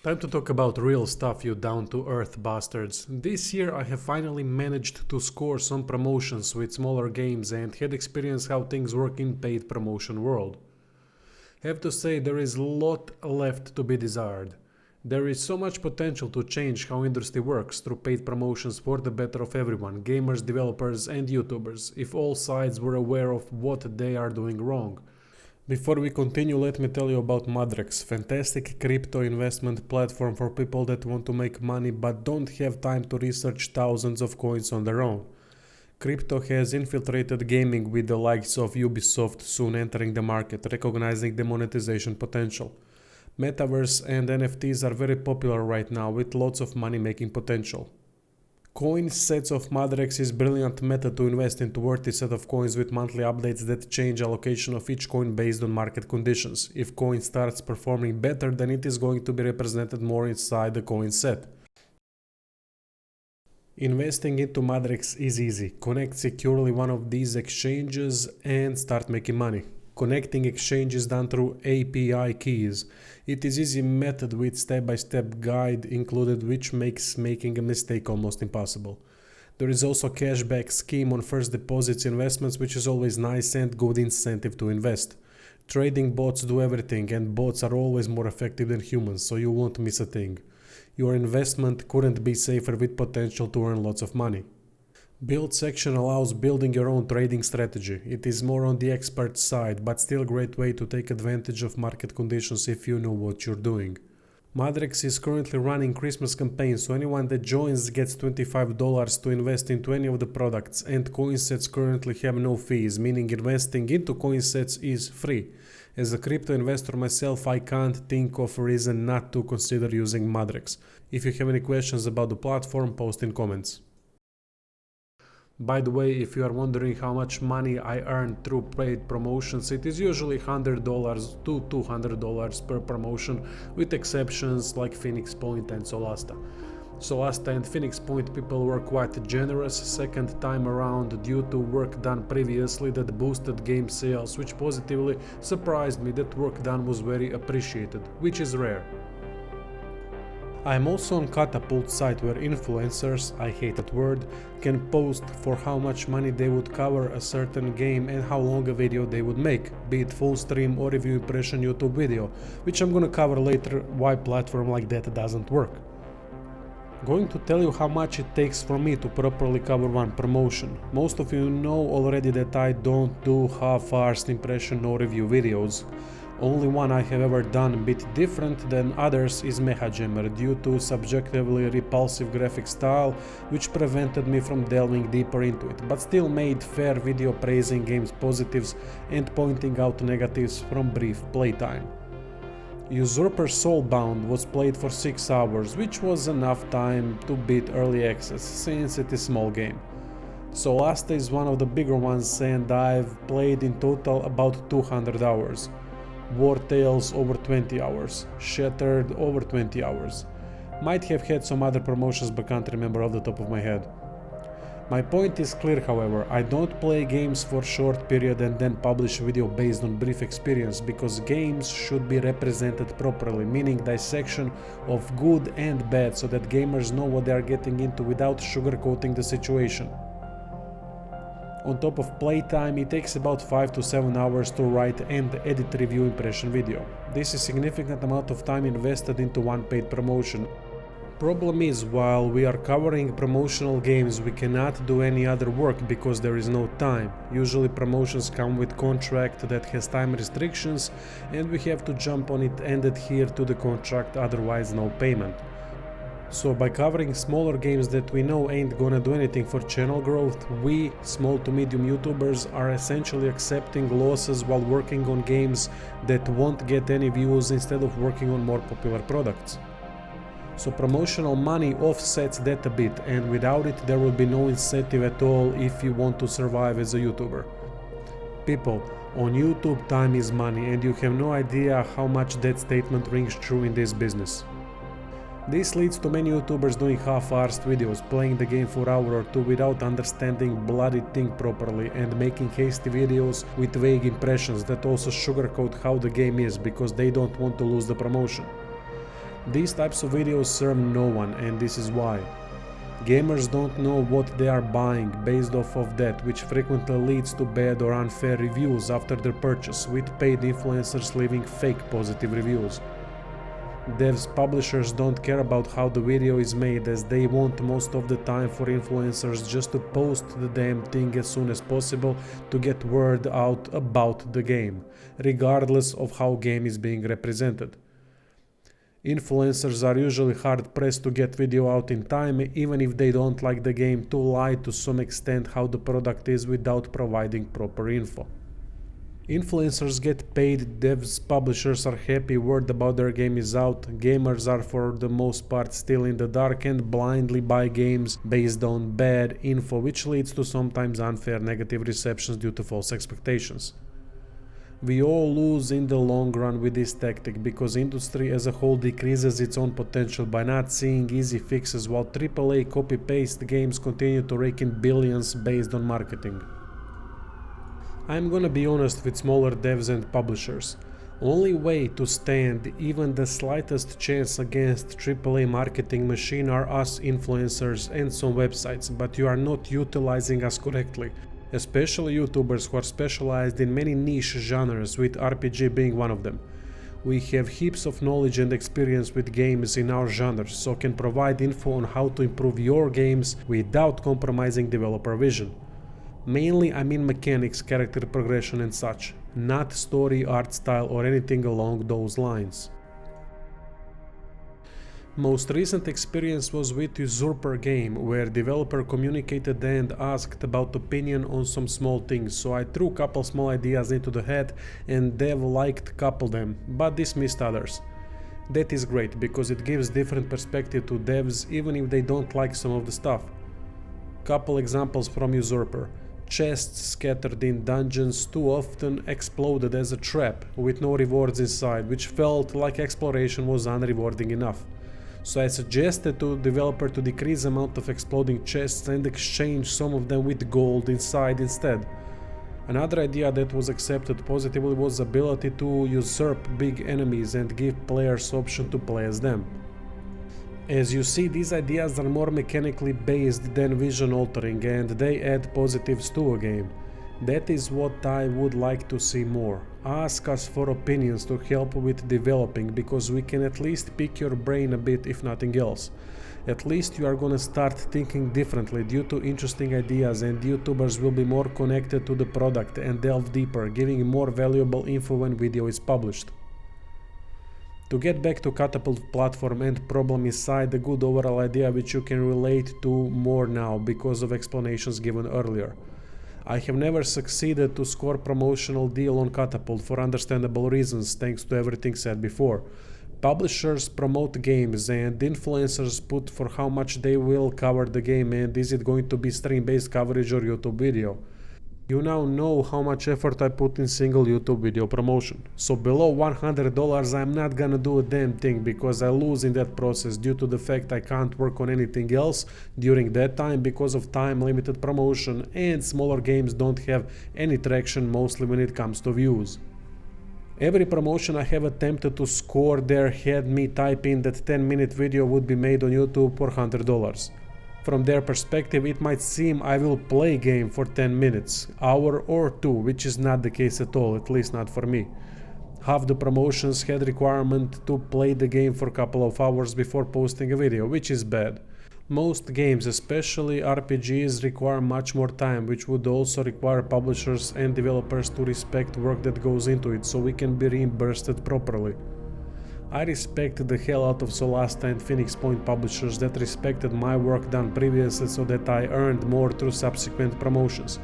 Time to talk about real stuff, you down-to-earth bastards. This year I have finally managed to score some promotions with smaller games and had experienced how things work in paid promotion world. Have to say there is a lot left to be desired. There is so much potential to change how industry works through paid promotions for the better of everyone, gamers, developers and YouTubers, if all sides were aware of what they are doing wrong. Before we continue, let me tell you about Mudrex, fantastic crypto investment platform for people that want to make money but don't have time to research thousands of coins on their own. Crypto has infiltrated gaming with the likes of Ubisoft soon entering the market, recognizing the monetization potential. Metaverse and NFTs are very popular right now with lots of money making potential. Coin sets of Mudrex is brilliant method to invest into worthy set of coins with monthly updates that change allocation of each coin based on market conditions. If coin starts performing better, then it is going to be represented more inside the coin set. Investing into Mudrex is easy. Connect securely one of these exchanges and start making money. Connecting exchange is done through API keys. It is easy method with step-by-step guide included, which makes making a mistake almost impossible. There is also cashback scheme on first deposits investments, which is always nice and good incentive to invest. Trading bots do everything and bots are always more effective than humans, so you won't miss a thing. Your investment couldn't be safer with potential to earn lots of money. Build section allows building your own trading strategy. It is more on the expert side, but still a great way to take advantage of market conditions if you know what you're doing. Mudrex is currently running Christmas campaign, so anyone that joins gets $25 to invest into any of the products, and coin sets currently have no fees, meaning investing into coin sets is free. As a crypto investor myself, I can't think of a reason not to consider using Mudrex. If you have any questions about the platform, post in comments. By the way, if you are wondering how much money I earn through paid promotions, it is usually $100 to $200 per promotion, with exceptions like Phoenix Point and Solasta. Solasta and Phoenix Point people were quite generous second time around due to work done previously that boosted game sales, which positively surprised me that work done was very appreciated, which is rare. I am also on Catapult site where influencers, I hate that word, can post for how much money they would cover a certain game and how long a video they would make, be it full stream or review impression YouTube video, which I'm gonna cover later why platform like that doesn't work. Going to tell you how much it takes for me to properly cover one promotion. Most of you know already that I don't do half-arsed impression or review videos. Only one I have ever done a bit different than others is Mecha Jammer due to subjectively repulsive graphic style, which prevented me from delving deeper into it, but still made fair video praising game's positives and pointing out negatives from brief playtime. Usurper Soulbound was played for 6 hours, which was enough time to beat early access since it is a small game. Solasta is one of the bigger ones and I've played in total about 200 hours. War Tales over 20 hours, Shattered over 20 hours. Might have had some other promotions but can't remember off the top of my head. My point is clear, however, I don't play games for short period and then publish video based on brief experience, because games should be represented properly, meaning dissection of good and bad so that gamers know what they are getting into without sugarcoating the situation. On top of playtime, it takes about 5 to 7 hours to write and edit review impression video. This is a significant amount of time invested into one paid promotion. Problem is, while we are covering promotional games, we cannot do any other work because there is no time. Usually promotions come with contract that has time restrictions and we have to jump on it and adhere to the contract, otherwise no payment. So by covering smaller games that we know ain't gonna do anything for channel growth, we, small to medium YouTubers, are essentially accepting losses while working on games that won't get any views instead of working on more popular products. So promotional money offsets that a bit, and without it there will be no incentive at all if you want to survive as a YouTuber. People, on YouTube time is money, and you have no idea how much that statement rings true in this business. This leads to many YouTubers doing half-arsed videos, playing the game for an hour or two without understanding bloody thing properly, and making hasty videos with vague impressions that also sugarcoat how the game is because they don't want to lose the promotion. These types of videos serve no one, and this is why. Gamers don't know what they are buying based off of that, which frequently leads to bad or unfair reviews after their purchase, with paid influencers leaving fake positive reviews. Devs publishers don't care about how the video is made, as they want most of the time for influencers just to post the damn thing as soon as possible to get word out about the game, regardless of how game is being represented. Influencers are usually hard pressed to get video out in time, even if they don't like the game, to lie to some extent how the product is without providing proper info. Influencers get paid, devs publishers are happy, word about their game is out, gamers are for the most part still in the dark and blindly buy games based on bad info, which leads to sometimes unfair negative receptions due to false expectations. We all lose in the long run with this tactic, because industry as a whole decreases its own potential by not seeing easy fixes, while AAA copy-paste games continue to rake in billions based on marketing. I'm gonna be honest with smaller devs and publishers. Only way to stand even the slightest chance against AAA marketing machine are us influencers and some websites, but you are not utilizing us correctly. Especially YouTubers who are specialized in many niche genres, with RPG being one of them. We have heaps of knowledge and experience with games in our genres, so can provide info on how to improve your games without compromising developer vision. Mainly I mean mechanics, character progression and such, not story, art style or anything along those lines. Most recent experience was with Usurper game, where developer communicated and asked about opinion on some small things, so I threw couple small ideas into the hat and dev liked couple them, but dismissed others. That is great, because it gives different perspective to devs even if they don't like some of the stuff. Couple examples from Usurper. Chests scattered in dungeons too often exploded as a trap, with no rewards inside, which felt like exploration was unrewarding enough. So I suggested to the developer to decrease the amount of exploding chests and exchange some of them with gold inside instead. Another idea that was accepted positively was the ability to usurp big enemies and give players option to play as them. As you see, these ideas are more mechanically based than vision altering, and they add positives to a game. That is what I would like to see more. Ask us for opinions to help with developing, because we can at least pick your brain a bit if nothing else. At least you are gonna start thinking differently due to interesting ideas, and YouTubers will be more connected to the product and delve deeper, giving more valuable info when video is published. To get back to Catapult platform and problem aside, a good overall idea which you can relate to more now because of explanations given earlier. I have never succeeded to score promotional deal on Catapult for understandable reasons, thanks to everything said before. Publishers promote games and influencers put for how much they will cover the game, and is it going to be stream-based coverage or YouTube video. You now know how much effort I put in single YouTube video promotion. So below $100 I'm not gonna do a damn thing, because I lose in that process due to the fact I can't work on anything else during that time because of time limited promotion, and smaller games don't have any traction mostly when it comes to views. Every promotion I have attempted to score there had me type in that 10-minute video would be made on YouTube for $100. From their perspective, it might seem I will play game for 10 minutes, hour or two, which is not the case at all, at least not for me. Half the promotions had requirement to play the game for a couple of hours before posting a video, which is bad. Most games, especially RPGs, require much more time, which would also require publishers and developers to respect work that goes into it, so we can be reimbursed properly. I respect the hell out of Solasta and Phoenix Point publishers that respected my work done previously, so that I earned more through subsequent promotions.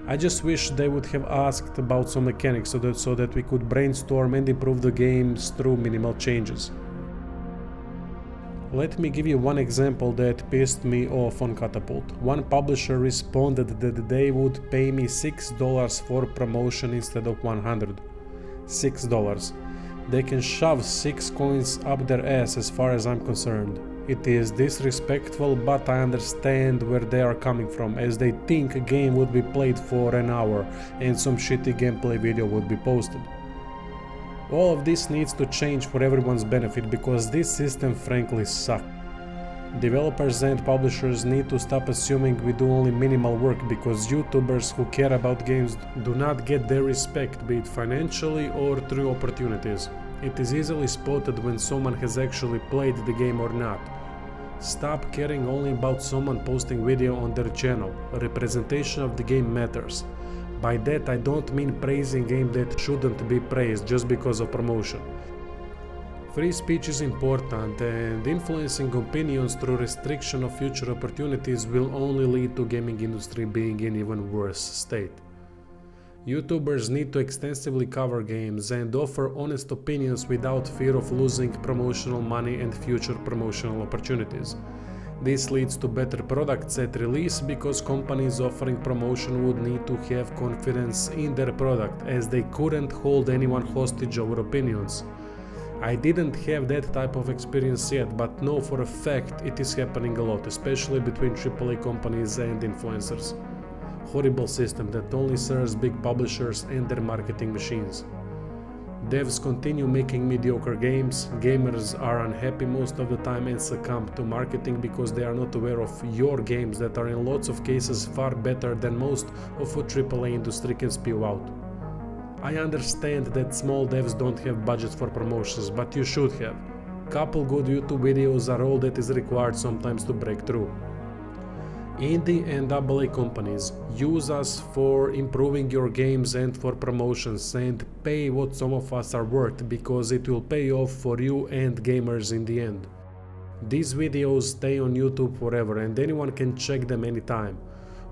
I just wish they would have asked about some mechanics so that we could brainstorm and improve the games through minimal changes. Let me give you one example that pissed me off on Catapult. One publisher responded that they would pay me $6 for promotion instead of $100. $6. They can shove 6 coins up their ass as far as I'm concerned. It is disrespectful, but I understand where they are coming from, as they think a game would be played for an hour and some shitty gameplay video would be posted. All of this needs to change for everyone's benefit because this system frankly sucks. Developers and publishers need to stop assuming we do only minimal work because YouTubers who care about games do not get their respect, be it financially or through opportunities. It is easily spotted when someone has actually played the game or not. Stop caring only about someone posting video on their channel. Representation of the game matters. By that I don't mean praising game that shouldn't be praised just because of promotion. Free speech is important, and influencing opinions through restriction of future opportunities will only lead to gaming industry being in even worse state. YouTubers need to extensively cover games and offer honest opinions without fear of losing promotional money and future promotional opportunities. This leads to better products at release because companies offering promotion would need to have confidence in their product, as they couldn't hold anyone hostage over opinions. I didn't have that type of experience yet, but know for a fact it is happening a lot, especially between AAA companies and influencers. Horrible system that only serves big publishers and their marketing machines. Devs continue making mediocre games, gamers are unhappy most of the time and succumb to marketing because they are not aware of your games that are in lots of cases far better than most of what AAA industry can spew out. I understand that small devs don't have budget for promotions, but you should have. Couple good YouTube videos are all that is required sometimes to break through. Indie and AA companies, use us for improving your games and for promotions, and pay what some of us are worth because it will pay off for you and gamers in the end. These videos stay on YouTube forever and anyone can check them anytime.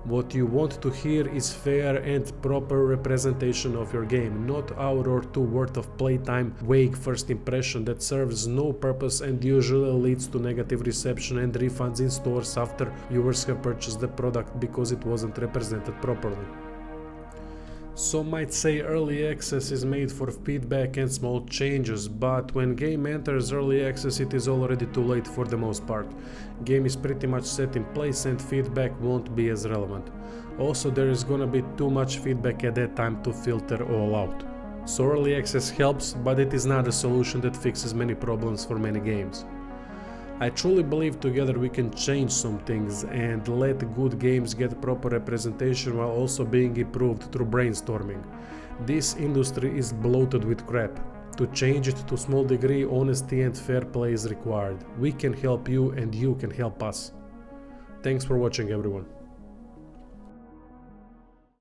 What you want to hear is fair and proper representation of your game, not hour or two worth of playtime, vague first impression that serves no purpose and usually leads to negative reception and refunds in stores after viewers have purchased the product because it wasn't represented properly. Some might say early access is made for feedback and small changes, but when game enters early access it is already too late for the most part. Game is pretty much set in place and feedback won't be as relevant. Also, there is gonna be too much feedback at that time to filter all out. So early access helps, but it is not a solution that fixes many problems for many games. I truly believe together we can change some things and let good games get proper representation while also being improved through brainstorming. This industry is bloated with crap. To change it to a small degree, honesty and fair play is required. We can help you and you can help us. Thanks for watching, everyone.